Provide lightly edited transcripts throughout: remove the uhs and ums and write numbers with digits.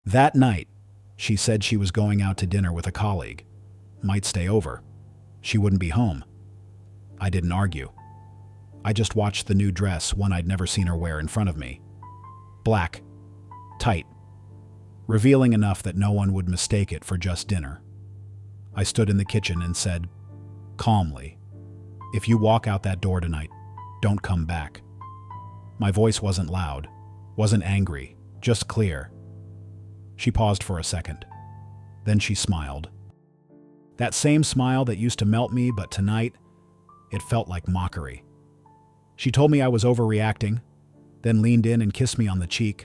That night, she said she was going out to dinner with a colleague. Might stay over. She wouldn't be home. I didn't argue. I just watched the new dress, one I'd never seen her wear, in front of me. Black. Tight. Revealing enough that no one would mistake it for just dinner. I stood in the kitchen and said, calmly, "If you walk out that door tonight, don't come back." My voice wasn't loud, wasn't angry, just clear. She paused for a second. Then she smiled. That same smile that used to melt me, but tonight, it felt like mockery. She told me I was overreacting, then leaned in and kissed me on the cheek.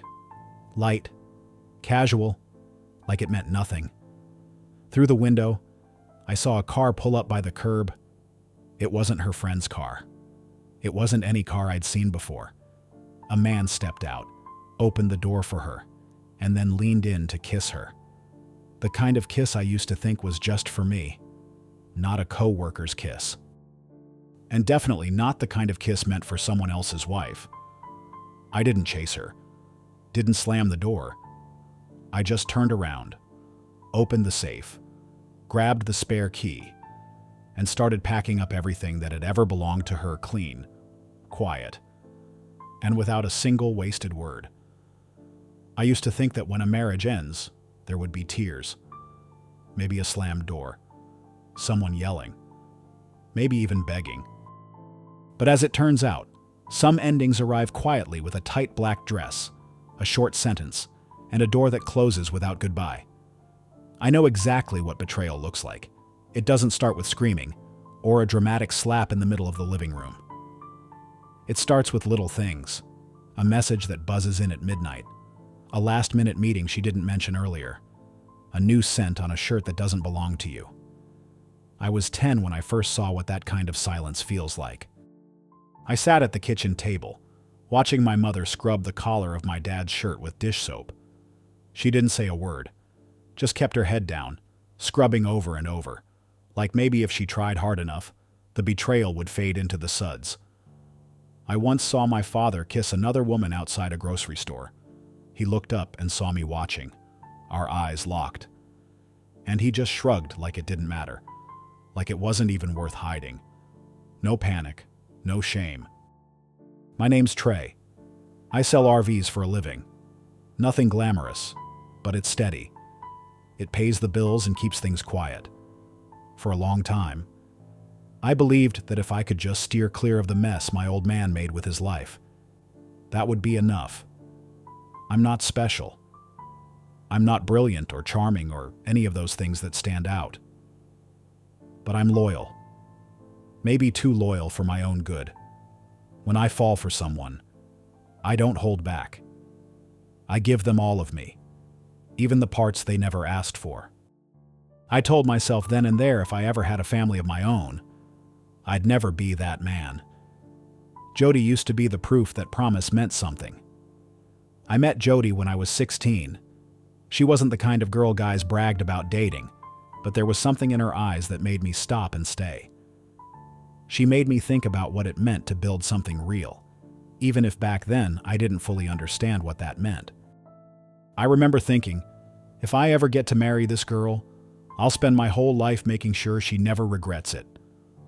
Light, casual, like it meant nothing. Through the window, I saw a car pull up by the curb. It wasn't her friend's car. It wasn't any car I'd seen before. A man stepped out, opened the door for her, and then leaned in to kiss her. The kind of kiss I used to think was just for me, not a coworker's kiss. And definitely not the kind of kiss meant for someone else's wife. I didn't chase her, didn't slam the door. I just turned around, opened the safe, grabbed the spare key, and started packing up everything that had ever belonged to her clean, quiet, and without a single wasted word. I used to think that when a marriage ends, there would be tears, maybe a slammed door, someone yelling, maybe even begging. But as it turns out, some endings arrive quietly with a tight black dress, a short sentence, and a door that closes without goodbye. I know exactly what betrayal looks like. It doesn't start with screaming, or a dramatic slap in the middle of the living room. It starts with little things, a message that buzzes in at midnight, a last-minute meeting she didn't mention earlier, a new scent on a shirt that doesn't belong to you. I was 10 when I first saw what that kind of silence feels like. I sat at the kitchen table, watching my mother scrub the collar of my dad's shirt with dish soap. She didn't say a word, just kept her head down, scrubbing over and over, like maybe if she tried hard enough, the betrayal would fade into the suds. I once saw my father kiss another woman outside a grocery store. He looked up and saw me watching, our eyes locked. And he just shrugged like it didn't matter, like it wasn't even worth hiding. No panic, no shame. My name's Trey. I sell RVs for a living. Nothing glamorous, but it's steady. It pays the bills and keeps things quiet. For a long time, I believed that if I could just steer clear of the mess my old man made with his life, that would be enough. I'm not special. I'm not brilliant or charming or any of those things that stand out. But I'm loyal. Maybe too loyal for my own good. When I fall for someone, I don't hold back. I give them all of me, even the parts they never asked for. I told myself then and there if I ever had a family of my own, I'd never be that man. Jody used to be the proof that promise meant something. I met Jody when I was 16. She wasn't the kind of girl guys bragged about dating, but there was something in her eyes that made me stop and stay. She made me think about what it meant to build something real, even if back then I didn't fully understand what that meant. I remember thinking, if I ever get to marry this girl, I'll spend my whole life making sure she never regrets it.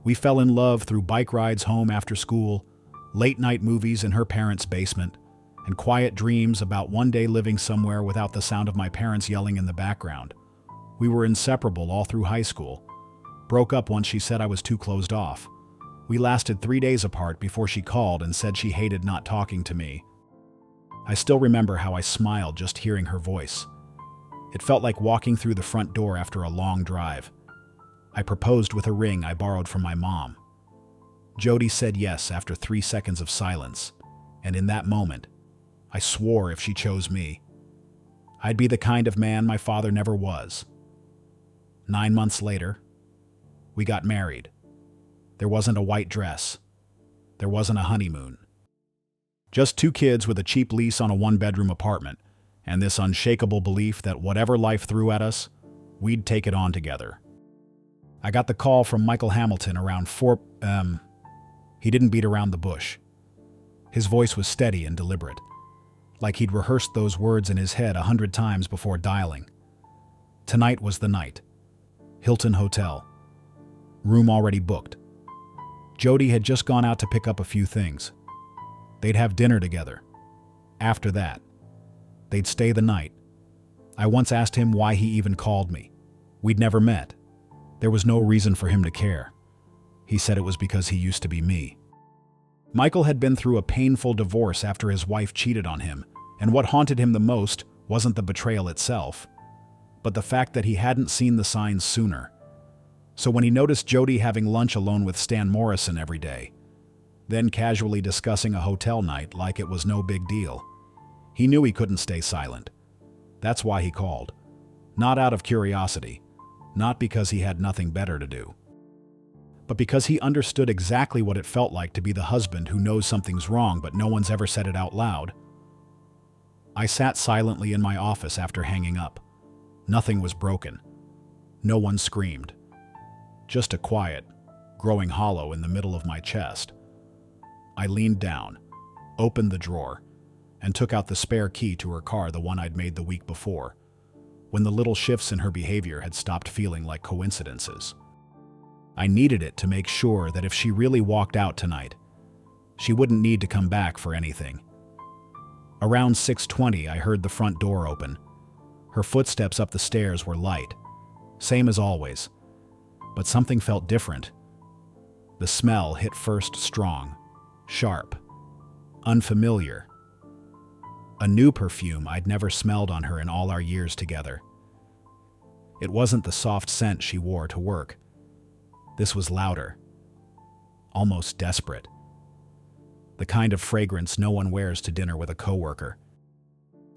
We fell in love through bike rides home after school, late-night movies in her parents' basement, and quiet dreams about one day living somewhere without the sound of my parents yelling in the background. We were inseparable all through high school. Broke up once she said I was too closed off. We lasted 3 days apart before she called and said she hated not talking to me. I still remember how I smiled just hearing her voice. It felt like walking through the front door after a long drive. I proposed with a ring I borrowed from my mom. Jody said yes after 3 seconds of silence, and in that moment, I swore if she chose me, I'd be the kind of man my father never was. 9 months later, we got married. There wasn't a white dress. There wasn't a honeymoon. Just 2 kids with a cheap lease on a 1-bedroom apartment, and this unshakable belief that whatever life threw at us, we'd take it on together. I got the call from Michael Hamilton around 4. He didn't beat around the bush. His voice was steady and deliberate. like he'd rehearsed those words in his head 100 times before dialing. Tonight was the night. Hilton Hotel. Room already booked. Jody had just gone out to pick up a few things. They'd have dinner together. After that, they'd stay the night. I once asked him why he even called me. We'd never met. There was no reason for him to care. He said it was because he used to be me. Michael had been through a painful divorce after his wife cheated on him, and what haunted him the most wasn't the betrayal itself, but the fact that he hadn't seen the signs sooner. So when he noticed Jody having lunch alone with Stan Morrison every day, then casually discussing a hotel night like it was no big deal, he knew he couldn't stay silent. That's why he called. Not out of curiosity, not because he had nothing better to do, but because he understood exactly what it felt like to be the husband who knows something's wrong but no one's ever said it out loud. I sat silently in my office after hanging up. Nothing was broken. No one screamed. Just a quiet, growing hollow in the middle of my chest. I leaned down, opened the drawer, and took out the spare key to her car, the one I'd made the week before, when the little shifts in her behavior had stopped feeling like coincidences. I needed it to make sure that if she really walked out tonight, she wouldn't need to come back for anything. Around 6:20, I heard the front door open. Her footsteps up the stairs were light, same as always, but something felt different. The smell hit first strong, sharp, unfamiliar. A new perfume I'd never smelled on her in all our years together. It wasn't the soft scent she wore to work. This was louder, almost desperate. The kind of fragrance no one wears to dinner with a coworker.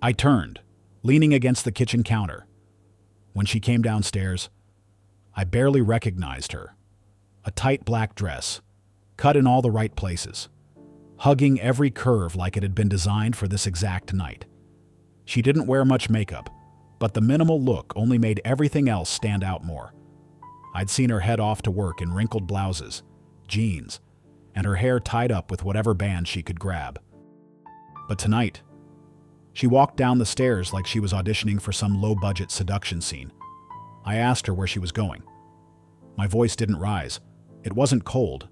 I turned, leaning against the kitchen counter. When she came downstairs, I barely recognized her. A tight black dress, cut in all the right places, hugging every curve like it had been designed for this exact night. She didn't wear much makeup, but the minimal look only made everything else stand out more. I'd seen her head off to work in wrinkled blouses, jeans, and her hair tied up with whatever band she could grab. But tonight, she walked down the stairs like she was auditioning for some low-budget seduction scene. I asked her where she was going. My voice didn't rise. It wasn't cold,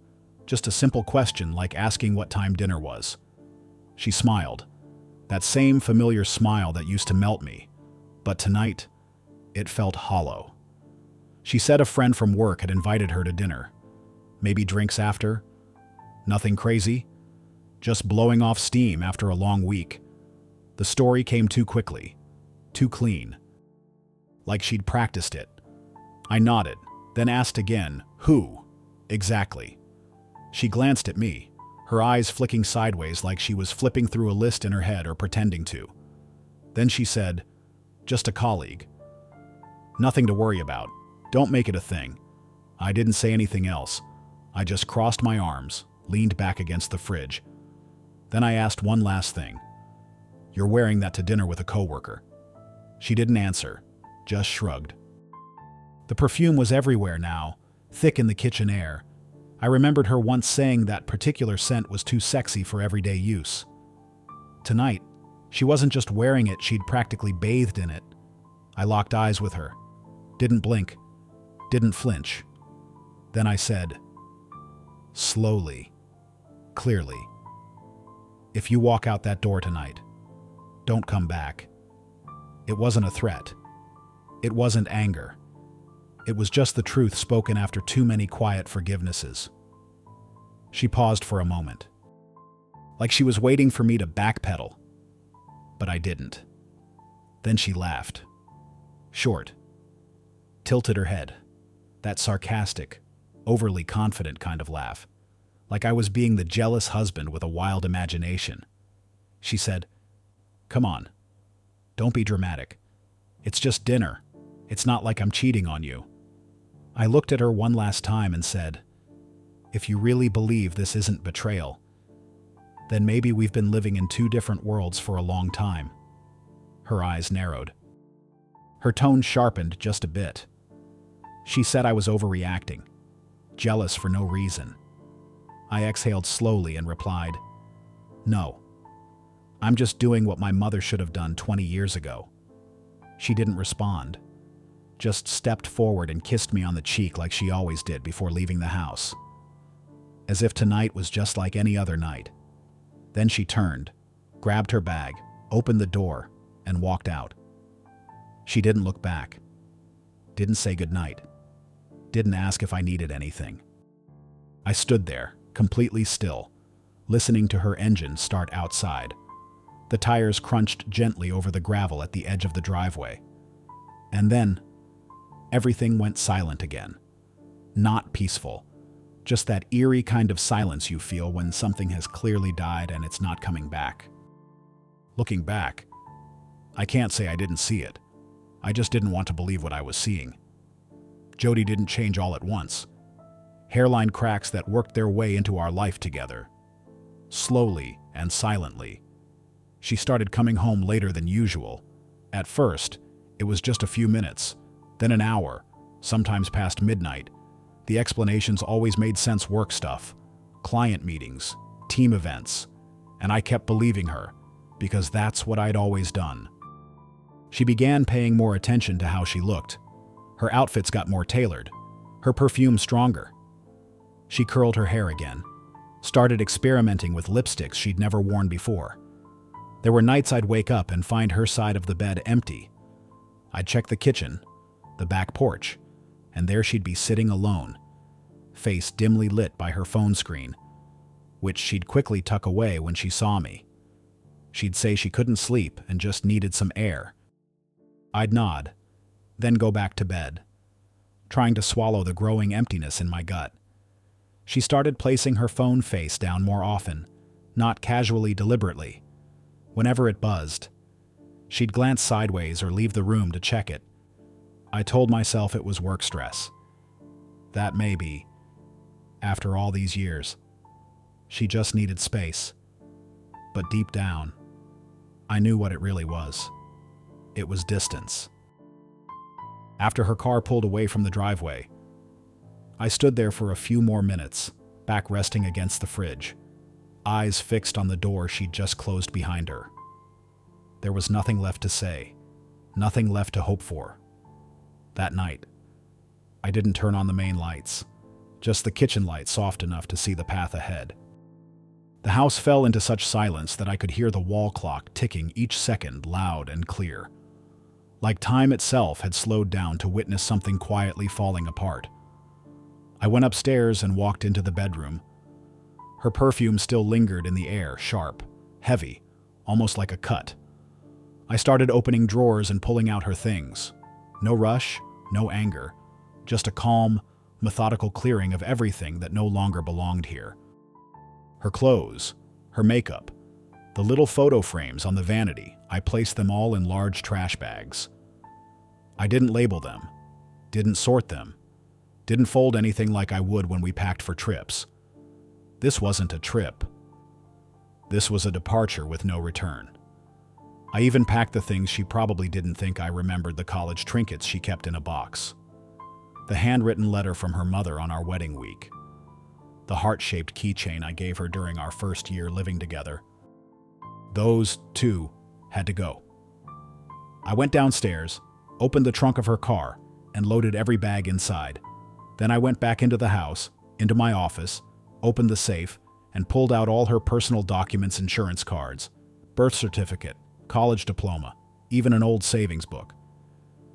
just a simple question like asking what time dinner was. She smiled, that same familiar smile that used to melt me, but tonight, it felt hollow. She said a friend from work had invited her to dinner. Maybe drinks after? Nothing crazy? Just blowing off steam after a long week. The story came too quickly, too clean. Like she'd practiced it. I nodded, then asked again, who? Exactly. She glanced at me, her eyes flicking sideways like she was flipping through a list in her head or pretending to. Then she said, just a colleague. Nothing to worry about. Don't make it a thing. I didn't say anything else. I just crossed my arms, leaned back against the fridge. Then I asked one last thing. You're wearing that to dinner with a coworker. She didn't answer, just shrugged. The perfume was everywhere now, thick in the kitchen air. I remembered her once saying that particular scent was too sexy for everyday use. Tonight, she wasn't just wearing it, she'd practically bathed in it. I locked eyes with her. Didn't blink. Didn't flinch. Then I said, slowly, clearly, if you walk out that door tonight, don't come back. It wasn't a threat. It wasn't anger. It was just the truth spoken after too many quiet forgivenesses. She paused for a moment, like she was waiting for me to backpedal, but I didn't. Then she laughed. Short. Tilted her head. That sarcastic, overly confident kind of laugh, like I was being the jealous husband with a wild imagination. She said, come on, don't be dramatic. It's just dinner. It's not like I'm cheating on you. I looked at her one last time and said, if you really believe this isn't betrayal, then maybe we've been living in two different worlds for a long time. Her eyes narrowed. Her tone sharpened just a bit. She said I was overreacting, jealous for no reason. I exhaled slowly and replied, no. I'm just doing what my mother should have done 20 years ago. She didn't respond, just stepped forward and kissed me on the cheek like she always did before leaving the house, as if tonight was just like any other night. Then she turned, grabbed her bag, opened the door, and walked out. She didn't look back, didn't say goodnight, didn't ask if I needed anything. I stood there, completely still, listening to her engine start outside. The tires crunched gently over the gravel at the edge of the driveway. And then, everything went silent again. Not peaceful, just that eerie kind of silence you feel when something has clearly died and it's not coming back. Looking back, I can't say I didn't see it. I just didn't want to believe what I was seeing. Jody didn't change all at once. Hairline cracks that worked their way into our life together. Slowly and silently. She started coming home later than usual. At first, it was just a few minutes, then an hour, sometimes past midnight. The explanations always made sense: work stuff, client meetings, team events, and I kept believing her, because that's what I'd always done. She began paying more attention to how she looked. Her outfits got more tailored, her perfume stronger. She curled her hair again, started experimenting with lipsticks she'd never worn before. There were nights I'd wake up and find her side of the bed empty. I'd check the kitchen, the back porch, and there she'd be sitting alone, face dimly lit by her phone screen, which she'd quickly tuck away when she saw me. She'd say she couldn't sleep and just needed some air. I'd nod, then go back to bed, trying to swallow the growing emptiness in my gut. She started placing her phone face down more often, not casually, deliberately. Whenever it buzzed, she'd glance sideways or leave the room to check it. I told myself it was work stress. That maybe, after all these years, she just needed space. But deep down, I knew what it really was. It was distance. After her car pulled away from the driveway, I stood there for a few more minutes, back resting against the fridge, eyes fixed on the door she'd just closed behind her. There was nothing left to say, nothing left to hope for. That night, I didn't turn on the main lights, just the kitchen light soft enough to see the path ahead. The house fell into such silence that I could hear the wall clock ticking each second loud and clear, like time itself had slowed down to witness something quietly falling apart. I went upstairs and walked into the bedroom. Her perfume still lingered in the air, sharp, heavy, almost like a cut. I started opening drawers and pulling out her things. No rush, no anger, just a calm, methodical clearing of everything that no longer belonged here. Her clothes, her makeup, the little photo frames on the vanity, I placed them all in large trash bags. I didn't label them, didn't sort them, didn't fold anything like I would when we packed for trips. This wasn't a trip. This was a departure with no return. I even packed the things she probably didn't think I remembered: the college trinkets she kept in a box, the handwritten letter from her mother on our wedding week, the heart-shaped keychain I gave her during our first year living together. Those, too, had to go. I went downstairs, opened the trunk of her car, and loaded every bag inside. Then I went back into the house, into my office, opened the safe, and pulled out all her personal documents, insurance cards, birth certificate, college diploma, even an old savings book.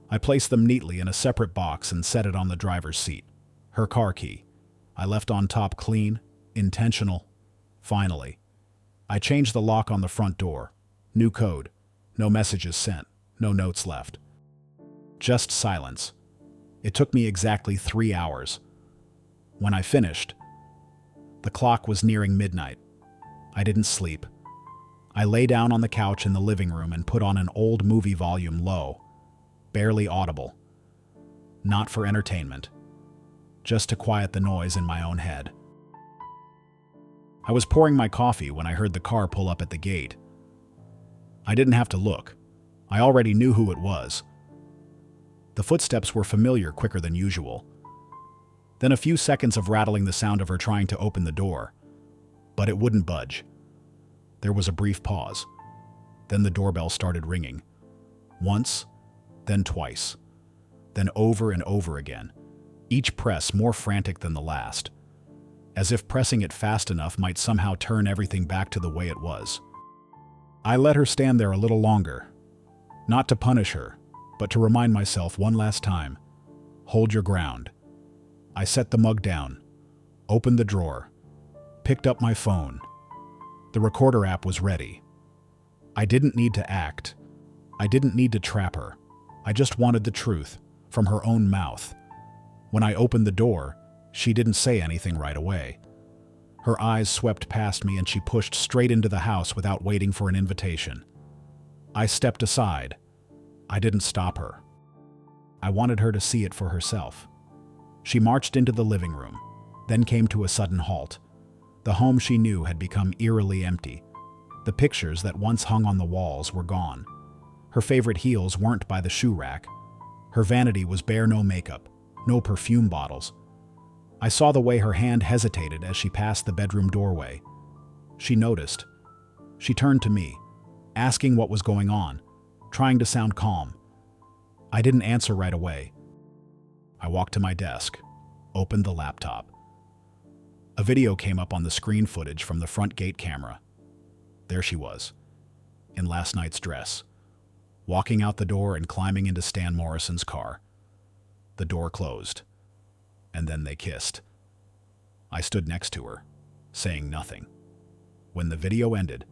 I placed them neatly in a separate box and set it on the driver's seat. Her car key, I left on top, clean, intentional. Finally, I changed the lock on the front door. New code, no messages sent, no notes left. Just silence. It took me exactly 3 hours. When I finished, the clock was nearing midnight. I didn't sleep. I lay down on the couch in the living room and put on an old movie volume low, barely audible. Not for entertainment, just to quiet the noise in my own head. I was pouring my coffee when I heard the car pull up at the gate. I didn't have to look. I already knew who it was. The footsteps were familiar, quicker than usual. Then a few seconds of rattling, the sound of her trying to open the door. But it wouldn't budge. There was a brief pause. Then the doorbell started ringing. Once, then twice, then over and over again, each press more frantic than the last, as if pressing it fast enough might somehow turn everything back to the way it was. I let her stand there a little longer, not to punish her, but to remind myself one last time, hold your ground. I set the mug down, opened the drawer, picked up my phone. The recorder app was ready. I didn't need to act. I didn't need to trap her. I just wanted the truth, from her own mouth. When I opened the door, she didn't say anything right away. Her eyes swept past me and she pushed straight into the house without waiting for an invitation. I stepped aside. I didn't stop her. I wanted her to see it for herself. She marched into the living room, then came to a sudden halt. The home she knew had become eerily empty. The pictures that once hung on the walls were gone. Her favorite heels weren't by the shoe rack. Her vanity was bare, no makeup, no perfume bottles. I saw the way her hand hesitated as she passed the bedroom doorway. She noticed. She turned to me, asking what was going on, trying to sound calm. I didn't answer right away. I walked to my desk, opened the laptop. A video came up on the screen footage from the front gate camera. There she was, in last night's dress, walking out the door and climbing into Stan Morrison's car. The door closed, and then they kissed. I stood next to her, saying nothing. When the video ended,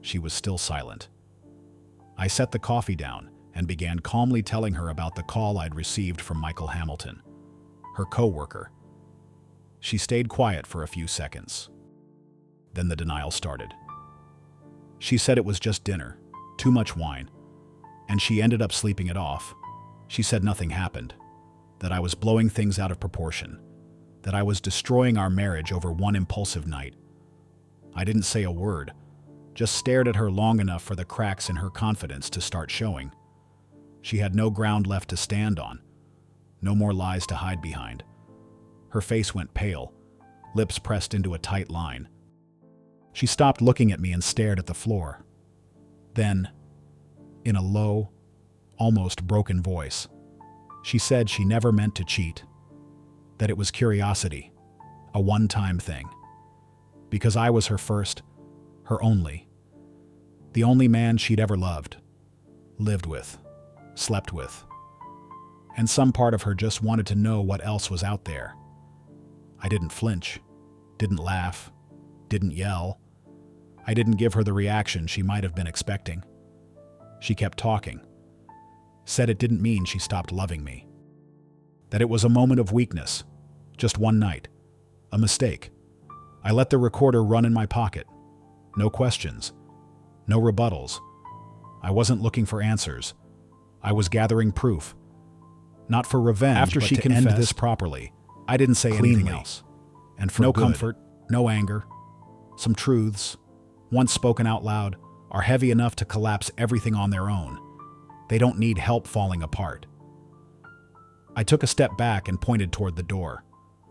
she was still silent. I set the coffee down and began calmly telling her about the call I'd received from Michael Hamilton, her coworker. She stayed quiet for a few seconds. Then the denial started. She said it was just dinner, too much wine, and she ended up sleeping it off. She said nothing happened, that I was blowing things out of proportion, that I was destroying our marriage over one impulsive night. I didn't say a word, just stared at her long enough for the cracks in her confidence to start showing. She had no ground left to stand on, no more lies to hide behind. Her face went pale, lips pressed into a tight line. She stopped looking at me and stared at the floor. Then, in a low, almost broken voice, she said she never meant to cheat, that it was curiosity, a one-time thing, because I was her first, her only, the only man she'd ever loved, lived with, slept with. And some part of her just wanted to know what else was out there. I didn't flinch, didn't laugh, didn't yell. I didn't give her the reaction she might have been expecting. She kept talking, said it didn't mean she stopped loving me, that it was a moment of weakness, just one night, a mistake. I let the recorder run in my pocket. No questions, no rebuttals. I wasn't looking for answers. I was gathering proof. Not for revenge, After but she to confessed, end this properly. I didn't say anything else. and for No good. comfort, no anger. Some truths, once spoken out loud, are heavy enough to collapse everything on their own. They don't need help falling apart. I took a step back and pointed toward the door.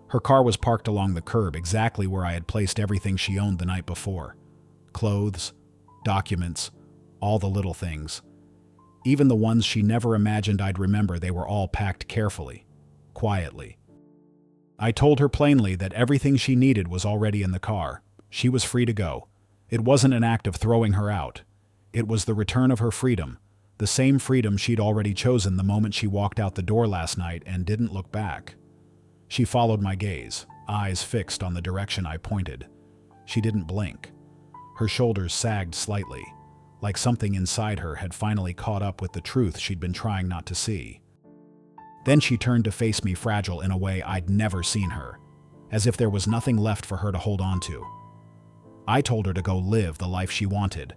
Her car was parked along the curb, exactly where I had placed everything she owned the night before. Clothes, documents, all the little things. Even the ones she never imagined I'd remember, they were all packed carefully, quietly. I told her plainly that everything she needed was already in the car. She was free to go. It wasn't an act of throwing her out. It was the return of her freedom, the same freedom she'd already chosen the moment she walked out the door last night and didn't look back. She followed my gaze, eyes fixed on the direction I pointed. She didn't blink. Her shoulders sagged slightly, like something inside her had finally caught up with the truth she'd been trying not to see. Then she turned to face me, fragile in a way I'd never seen her, as if there was nothing left for her to hold on to. I told her to go live the life she wanted,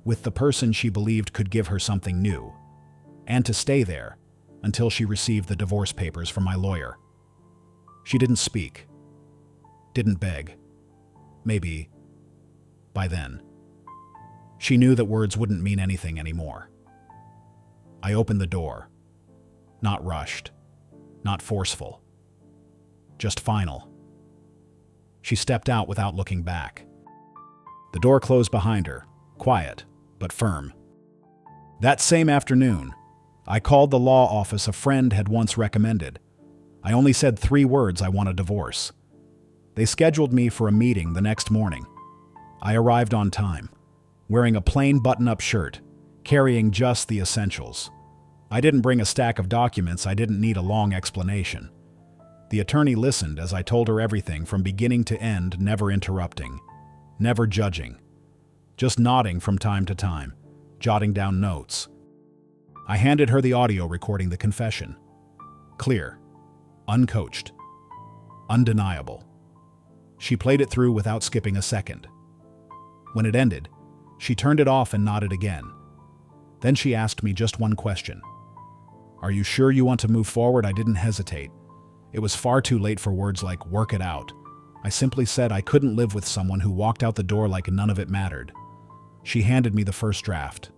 with the person she believed could give her something new, and to stay there until she received the divorce papers from my lawyer. She didn't speak, didn't beg. Maybe, by then, she knew that words wouldn't mean anything anymore. I opened the door. Not rushed, not forceful, just final. She stepped out without looking back. The door closed behind her, quiet, but firm. That same afternoon, I called the law office a friend had once recommended. I only said 3 words: I want a divorce. They scheduled me for a meeting the next morning. I arrived on time, wearing a plain button-up shirt, carrying just the essentials. I didn't bring a stack of documents. I didn't need a long explanation. The attorney listened as I told her everything from beginning to end, never interrupting, never judging, just nodding from time to time, jotting down notes. I handed her the audio recording the confession. Clear, uncoached, undeniable. She played it through without skipping a second. When it ended, she turned it off and nodded again. Then she asked me just one question. "Are you sure you want to move forward?" I didn't hesitate. It was far too late for words like "work it out." I simply said I couldn't live with someone who walked out the door like none of it mattered. She handed me the first draft.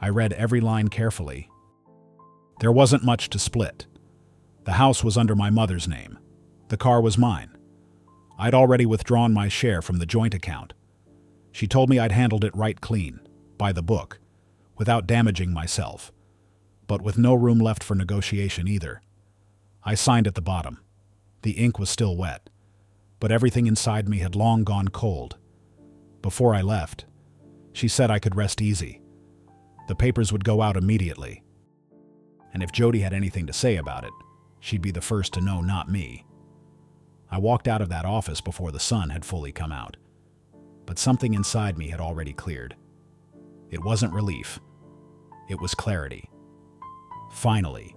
I read every line carefully. There wasn't much to split. The house was under my mother's name. The car was mine. I'd already withdrawn my share from the joint account. She told me I'd handled it right clean, by the book, without damaging myself, but with no room left for negotiation either. I signed at the bottom. The ink was still wet, but everything inside me had long gone cold. Before I left, she said I could rest easy. The papers would go out immediately. And if Jody had anything to say about it, she'd be the first to know, not me. I walked out of that office before the sun had fully come out, but something inside me had already cleared. It wasn't relief. It was clarity. Finally,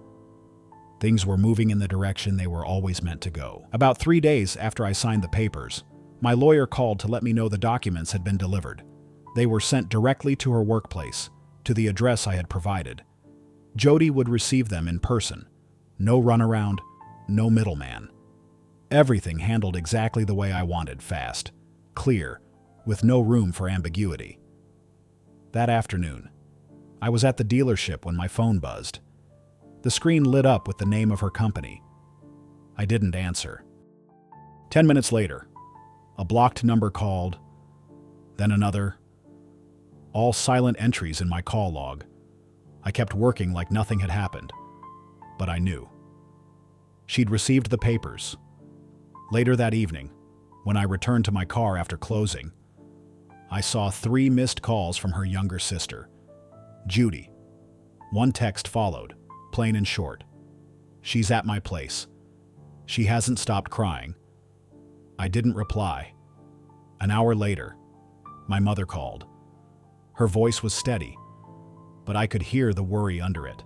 things were moving in the direction they were always meant to go. About 3 days after I signed the papers, my lawyer called to let me know the documents had been delivered. They were sent directly to her workplace, to the address I had provided. Jody would receive them in person. No runaround, no middleman. Everything handled exactly the way I wanted, fast, clear, with no room for ambiguity. That afternoon, I was at the dealership when my phone buzzed. The screen lit up with the name of her company. I didn't answer. 10 minutes later, a blocked number called, then another. All silent entries in my call log. I kept working like nothing had happened, but I knew. She'd received the papers. Later that evening, when I returned to my car after closing, I saw 3 missed calls from her younger sister, Judy. One text followed, plain and short. "She's at my place. She hasn't stopped crying." I didn't reply. An hour later, my mother called. Her voice was steady, but I could hear the worry under it.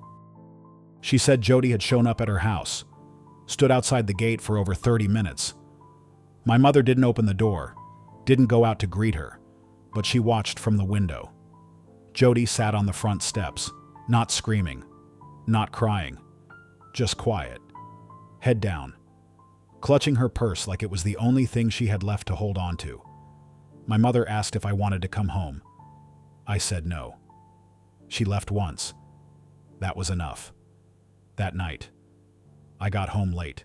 She said Jody had shown up at her house, stood outside the gate for over 30 minutes. My mother didn't open the door, didn't go out to greet her, but she watched from the window. Jody sat on the front steps, not screaming, not crying, just quiet, head down, clutching her purse like it was the only thing she had left to hold on to. My mother asked if I wanted to come home. I said no. She left once. That was enough. That night, I got home late.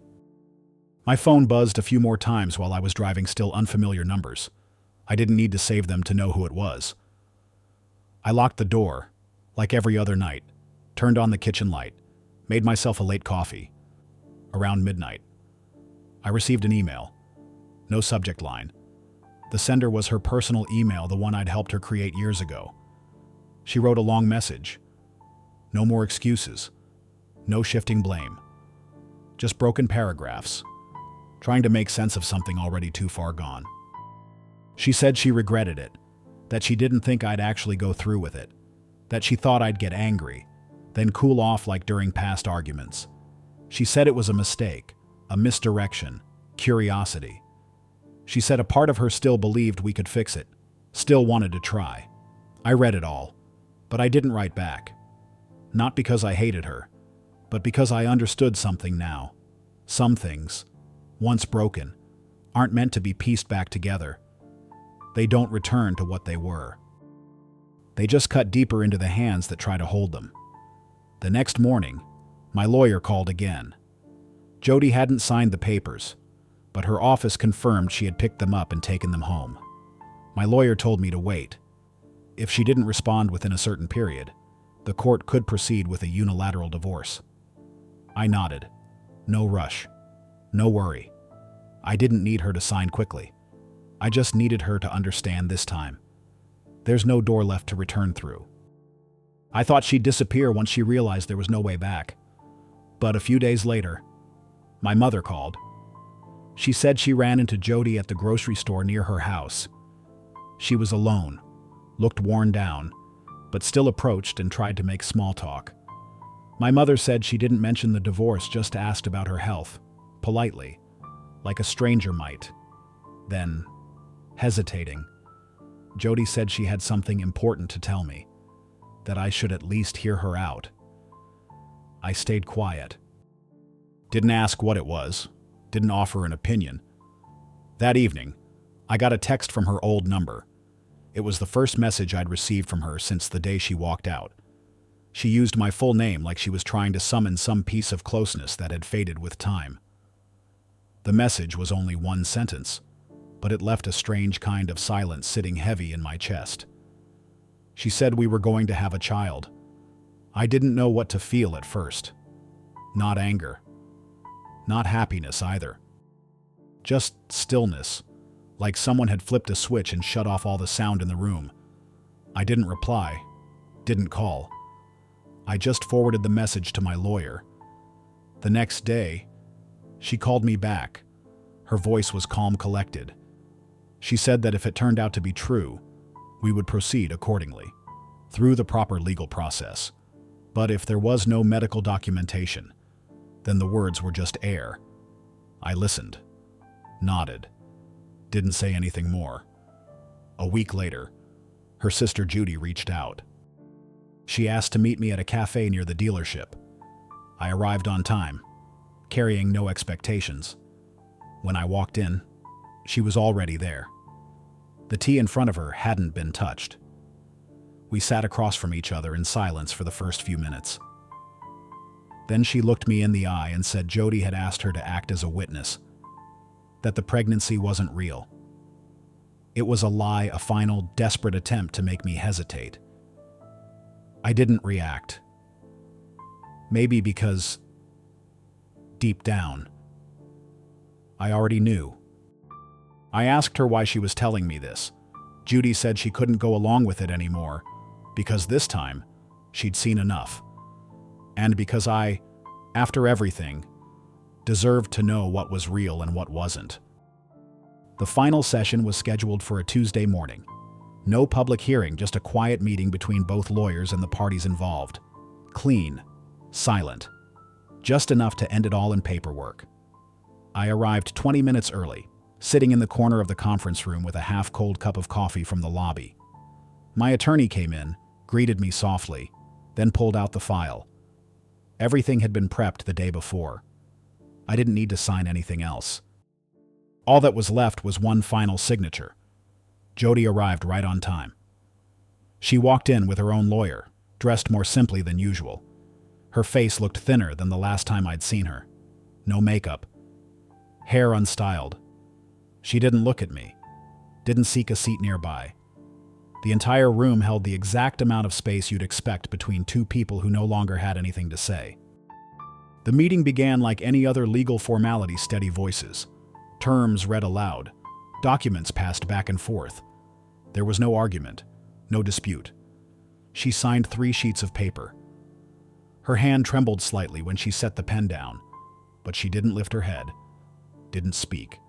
My phone buzzed a few more times while I was driving still unfamiliar numbers. I didn't need to save them to know who it was. I locked the door, like every other night, turned on the kitchen light, made myself a late coffee. Around midnight, I received an email. No subject line. The sender was her personal email, the one I'd helped her create years ago. She wrote a long message. No more excuses. No shifting blame. Just broken paragraphs, trying to make sense of something already too far gone. She said she regretted it, that she didn't think I'd actually go through with it, that she thought I'd get angry, then cool off like during past arguments. She said it was a mistake, a misdirection, curiosity. She said a part of her still believed we could fix it, still wanted to try. I read it all, but I didn't write back. Not because I hated her, but because I understood something now. Some things, once broken, aren't meant to be pieced back together. They don't return to what they were. They just cut deeper into the hands that try to hold them. The next morning, my lawyer called again. Jody hadn't signed the papers, but her office confirmed she had picked them up and taken them home. My lawyer told me to wait. If she didn't respond within a certain period, the court could proceed with a unilateral divorce. I nodded. No rush. No worry. I didn't need her to sign quickly. I just needed her to understand this time. There's no door left to return through. I thought she'd disappear once she realized there was no way back. But a few days later, my mother called. She said she ran into Jody at the grocery store near her house. She was alone, looked worn down, but still approached and tried to make small talk. My mother said she didn't mention the divorce, just asked about her health, politely, like a stranger might. Then, hesitating, Jody said she had something important to tell me, that I should at least hear her out. I stayed quiet. Didn't ask what it was, didn't offer an opinion. That evening, I got a text from her old number. It was the first message I'd received from her since the day she walked out. She used my full name like she was trying to summon some piece of closeness that had faded with time. The message was only one sentence, but it left a strange kind of silence sitting heavy in my chest. She said we were going to have a child. I didn't know what to feel at first. Not anger. Not happiness either. Just stillness, like someone had flipped a switch and shut off all the sound in the room. I didn't reply, didn't call. I just forwarded the message to my lawyer. The next day, she called me back. Her voice was calm, collected. She said that if it turned out to be true, we would proceed accordingly, through the proper legal process. But if there was no medical documentation, then the words were just air. I listened, nodded, didn't say anything more. A week later, her sister Judy reached out. She asked to meet me at a cafe near the dealership. I arrived on time, carrying no expectations. When I walked in, she was already there. The tea in front of her hadn't been touched. We sat across from each other in silence for the first few minutes. Then she looked me in the eye and said Jody had asked her to act as a witness, that the pregnancy wasn't real. It was a lie, a final, desperate attempt to make me hesitate. I didn't react. Maybe because, deep down, I already knew. I asked her why she was telling me this. Judy said she couldn't go along with it anymore, because this time, she'd seen enough. And because I, after everything, deserved to know what was real and what wasn't. The final session was scheduled for a Tuesday morning. No public hearing, just a quiet meeting between both lawyers and the parties involved. Clean, silent, just enough to end it all in paperwork. I arrived 20 minutes early, sitting in the corner of the conference room with a half-cold cup of coffee from the lobby. My attorney came in, greeted me softly, then pulled out the file. Everything had been prepped the day before. I didn't need to sign anything else. All that was left was one final signature. Jody arrived right on time. She walked in with her own lawyer, dressed more simply than usual. Her face looked thinner than the last time I'd seen her. No makeup. Hair unstyled. She didn't look at me. Didn't seek a seat nearby. The entire room held the exact amount of space you'd expect between two people who no longer had anything to say. The meeting began like any other legal formality, steady voices. Terms read aloud. Documents passed back and forth. There was no argument, no dispute. She signed 3 sheets of paper. Her hand trembled slightly when she set the pen down, but she didn't lift her head, didn't speak.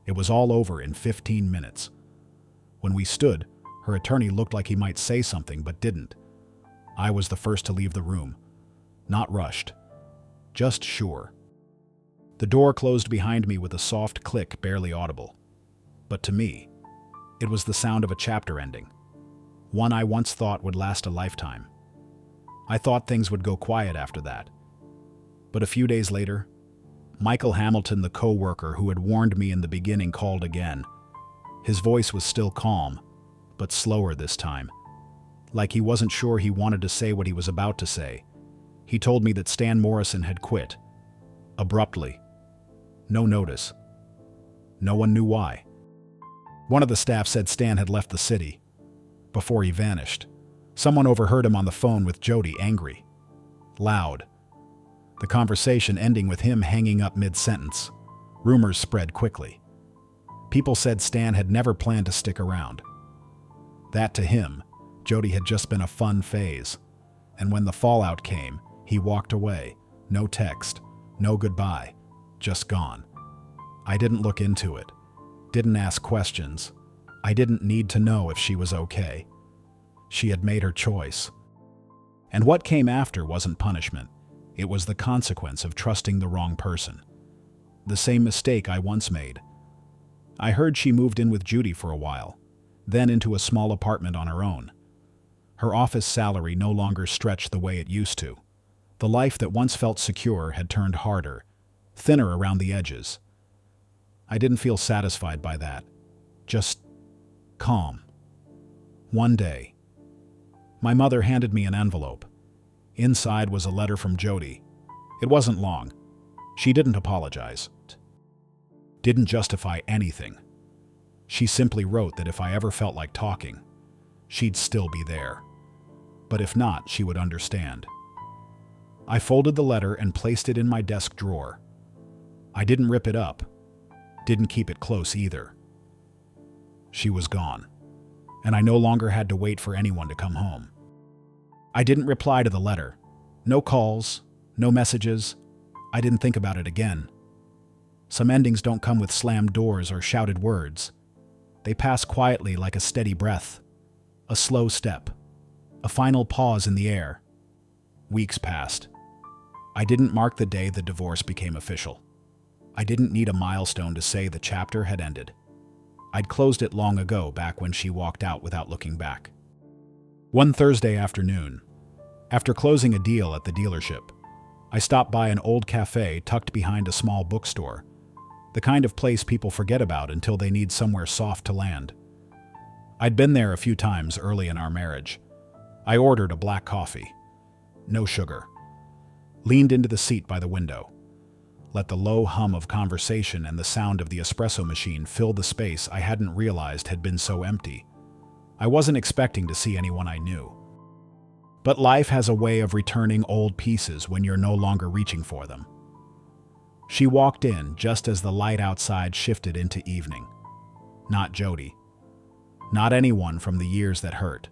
It was all over in 15 minutes. When we stood, her attorney looked like he might say something but didn't. I was the first to leave the room. Not rushed, just sure. The door closed behind me with a soft click barely audible. But to me, it was the sound of a chapter ending. One I once thought would last a lifetime. I thought things would go quiet after that. But a few days later, Michael Hamilton, the coworker who had warned me in the beginning, called again. His voice was still calm, but slower this time. Like he wasn't sure he wanted to say what he was about to say. He told me that Stan Morrison had quit. Abruptly. No notice. No one knew why. One of the staff said Stan had left the city, before he vanished. Someone overheard him on the phone with Jody, angry. Loud. The conversation ending with him hanging up mid-sentence. Rumors spread quickly. People said Stan had never planned to stick around. That to him, Jody had just been a fun phase. And when the fallout came, he walked away. No text, no goodbye, just gone. I didn't look into it. Didn't ask questions. I didn't need to know if she was okay. She had made her choice. And what came after wasn't punishment. It was the consequence of trusting the wrong person. The same mistake I once made. I heard she moved in with Judy for a while, then into a small apartment on her own. Her office salary no longer stretched the way it used to. The life that once felt secure had turned harder, thinner around the edges. I didn't feel satisfied by that. Just calm. One day, my mother handed me an envelope. Inside was a letter from Jody. It wasn't long. She didn't apologize. Didn't justify anything. She simply wrote that if I ever felt like talking, she'd still be there. But if not, she would understand. I folded the letter and placed it in my desk drawer. I didn't rip it up. Didn't keep it close either. She was gone, and I no longer had to wait for anyone to come home. I didn't reply to the letter. No calls, no messages. I didn't think about it again. Some endings don't come with slammed doors or shouted words. They pass quietly like a steady breath, a slow step, a final pause in the air. Weeks passed. I didn't mark the day the divorce became official. I didn't need a milestone to say the chapter had ended. I'd closed it long ago, back when she walked out without looking back. One Thursday afternoon, after closing a deal at the dealership, I stopped by an old cafe tucked behind a small bookstore, the kind of place people forget about until they need somewhere soft to land. I'd been there a few times early in our marriage. I ordered a black coffee, no sugar, leaned into the seat by the window, let the low hum of conversation and the sound of the espresso machine fill the space I hadn't realized had been so empty. I wasn't expecting to see anyone I knew. But life has a way of returning old pieces when you're no longer reaching for them. She walked in just as the light outside shifted into evening. Not Jody. Not anyone from the years that hurt.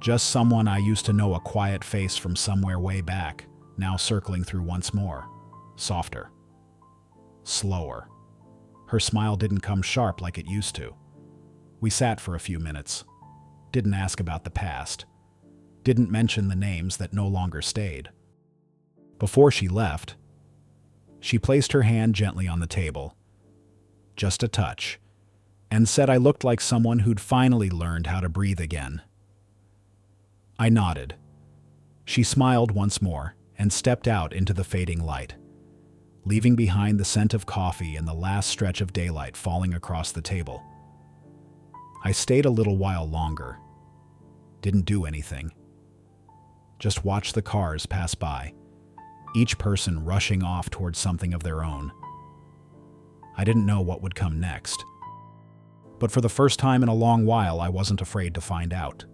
Just someone I used to know, a quiet face from somewhere way back, now circling through once more. Softer. Slower. Her smile didn't come sharp like it used to. We sat for a few minutes. Didn't ask about the past. Didn't mention the names that no longer stayed. Before she left, she placed her hand gently on the table, just a touch, and said I looked like someone who'd finally learned how to breathe again. I nodded. She smiled once more and stepped out into the fading light, leaving behind the scent of coffee and the last stretch of daylight falling across the table. I stayed a little while longer. Didn't do anything. Just watched the cars pass by, each person rushing off towards something of their own. I didn't know what would come next. But for the first time in a long while, I wasn't afraid to find out.